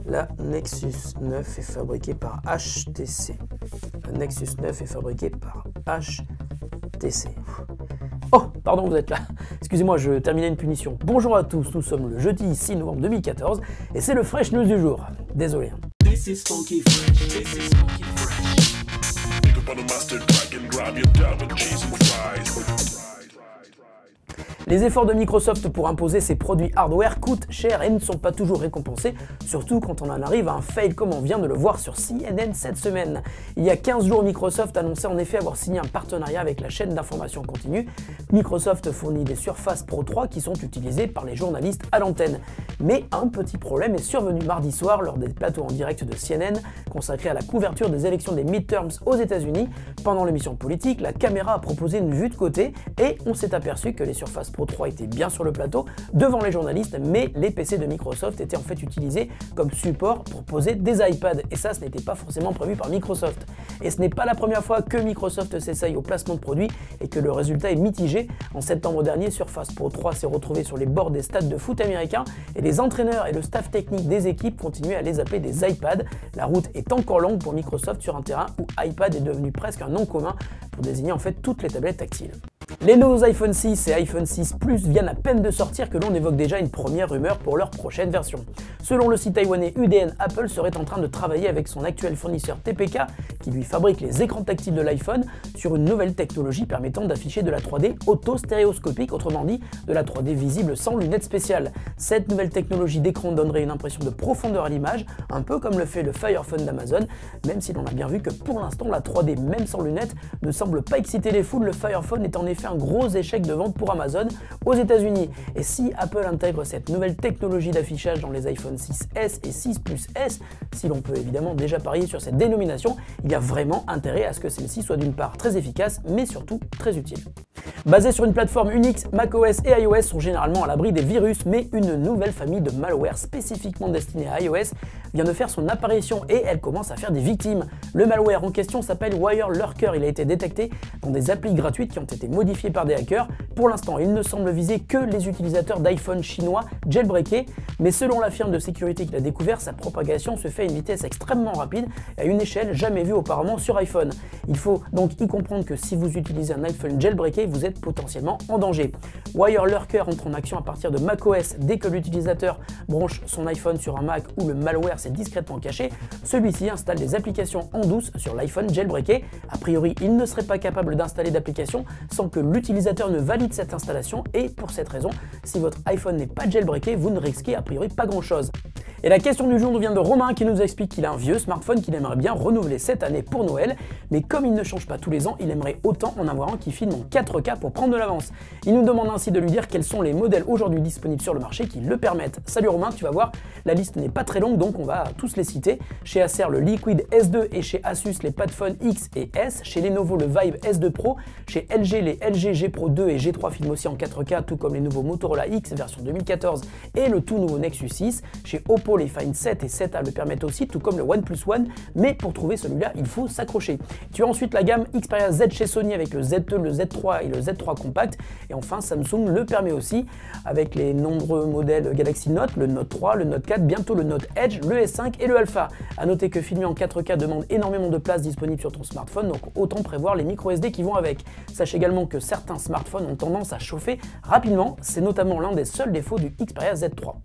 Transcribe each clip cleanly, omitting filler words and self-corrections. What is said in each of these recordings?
La Nexus 9 est fabriquée par HTC. La Nexus 9 est fabriquée par HTC. Oh, pardon, vous êtes là. Excusez-moi, je terminais une punition. Bonjour à tous, nous sommes le jeudi 6 novembre 2014 et c'est le Fresh News du jour. Désolé. This is funky fresh. This is funky fresh. Pick up on the mustard pack and grab your double cheese and fries. Les efforts de Microsoft pour imposer ses produits hardware coûtent cher et ne sont pas toujours récompensés, surtout quand on en arrive à un fail comme on vient de le voir sur CNN cette semaine. Il y a 15 jours, Microsoft annonçait en effet avoir signé un partenariat avec la chaîne d'information continue. Microsoft fournit des Surface Pro 3 qui sont utilisés par les journalistes à l'antenne. Mais un petit problème est survenu mardi soir lors des plateaux en direct de CNN consacrés à la couverture des élections des midterms aux États-Unis. Pendant l'émission politique, la caméra a proposé une vue de côté et on s'est aperçu que les Surface Pro 3 étaient bien sur le plateau devant les journalistes, mais les PC de Microsoft étaient en fait utilisés comme support pour poser des iPads et ça, ce n'était pas forcément prévu par Microsoft. Et ce n'est pas la première fois que Microsoft s'essaye au placement de produits et que le résultat est mitigé. En septembre dernier, Surface Pro 3 s'est retrouvé sur les bords des stades de foot américains et les entraîneurs et le staff technique des équipes continuaient à les appeler des iPads. La route est encore longue pour Microsoft sur un terrain où iPad est devenu presque un nom commun pour désigner en fait toutes les tablettes tactiles. Les nouveaux iPhone 6 et iPhone 6 Plus viennent à peine de sortir que l'on évoque déjà une première rumeur pour leur prochaine version. Selon le site taïwanais UDN, Apple serait en train de travailler avec son actuel fournisseur TPK, qui lui fabrique les écrans tactiles de l'iPhone, sur une nouvelle technologie permettant d'afficher de la 3D auto-stéréoscopique, autrement dit de la 3D visible sans lunettes spéciales. Cette nouvelle technologie d'écran donnerait une impression de profondeur à l'image, un peu comme le fait le Fire Phone d'Amazon, même si l'on a bien vu que pour l'instant la 3D, même sans lunettes, ne semble pas exciter les foules. Le Fire Phone est en effet un gros échec de vente pour Amazon aux États-Unis. Et si Apple intègre cette nouvelle technologie d'affichage dans les iPhone 6S et 6 Plus S, si l'on peut évidemment déjà parier sur cette dénomination, il y a vraiment intérêt à ce que celle-ci soit d'une part très efficace, mais surtout très utile. Basée sur une plateforme Unix, macOS et iOS sont généralement à l'abri des virus, mais une nouvelle famille de malware spécifiquement destinée à iOS vient de faire son apparition et elle commence à faire des victimes. Le malware en question s'appelle WireLurker. Il a été détecté dans des applis gratuites qui ont été modifiées par des hackers. Pour l'instant, il ne semble viser que les utilisateurs d'iPhone chinois jailbreakés, mais selon la firme de sécurité qui l'a découvert, sa propagation se fait à une vitesse extrêmement rapide et à une échelle jamais vue auparavant sur iPhone. Il faut donc y comprendre que si vous utilisez un iPhone jailbreaké, vous êtes potentiellement en danger. WireLurker entre en action à partir de macOS dès que l'utilisateur branche son iPhone sur un Mac où le malware s'est discrètement caché. Celui-ci installe des applications en douce sur l'iPhone jailbreaké. A priori, il ne serait pas capable d'installer d'application sans que l'utilisateur ne valide cette installation et pour cette raison, si votre iPhone n'est pas jailbreaké, vous ne risquez a priori pas grand-chose. Et la question du jour nous vient de Romain qui nous explique qu'il a un vieux smartphone qu'il aimerait bien renouveler cette année pour Noël, mais comme il ne change pas tous les ans, il aimerait autant en avoir un qui filme en 4K pour prendre de l'avance. Il nous demande ainsi de lui dire quels sont les modèles aujourd'hui disponibles sur le marché qui le permettent. Salut Romain, tu vas voir, la liste n'est pas très longue donc on va tous les citer. Chez Acer le Liquid S2 et chez Asus les Padfone X et S, chez Lenovo le Vibe S2 Pro, chez LG les LG G Pro 2 et G3 filment aussi en 4K tout comme les nouveaux Motorola X version 2014 et le tout nouveau Nexus 6, chez Oppo les Find 7 et 7A le permettent aussi tout comme le OnePlus One, mais pour trouver celui-là il faut s'accrocher. Tu as ensuite la gamme Xperia Z chez Sony avec le Z2, le Z3 et le Z3 Compact et enfin Samsung le permet aussi avec les nombreux modèles Galaxy Note, le Note 3, le Note 4, bientôt le Note Edge, le S5 et le Alpha. A noter que filmer en 4K demande énormément de place disponible sur ton smartphone, donc autant prévoir les micro SD qui vont avec. Sache également que certains smartphones ont tendance à chauffer rapidement, c'est notamment l'un des seuls défauts du Xperia Z3.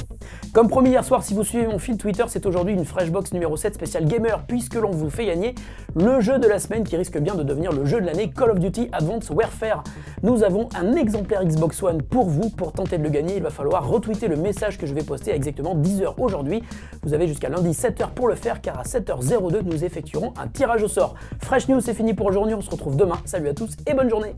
Comme promis hier soir, si vous suivez mon fil Twitter, c'est aujourd'hui une Freshbox numéro 7 spéciale gamer puisque l'on vous fait gagner le jeu de la semaine qui risque bien de devenir le jeu de l'année, Call of Duty Advanced Warfare. Nous avons un exemplaire Xbox One pour vous. Pour tenter de le gagner, il va falloir retweeter le message que je vais poster à exactement 10h aujourd'hui. Vous avez jusqu'à lundi 7h pour le faire car à 7h02 nous effectuerons un tirage au sort. Fresh News, c'est fini pour aujourd'hui, on se retrouve demain. Salut à tous et bonne journée.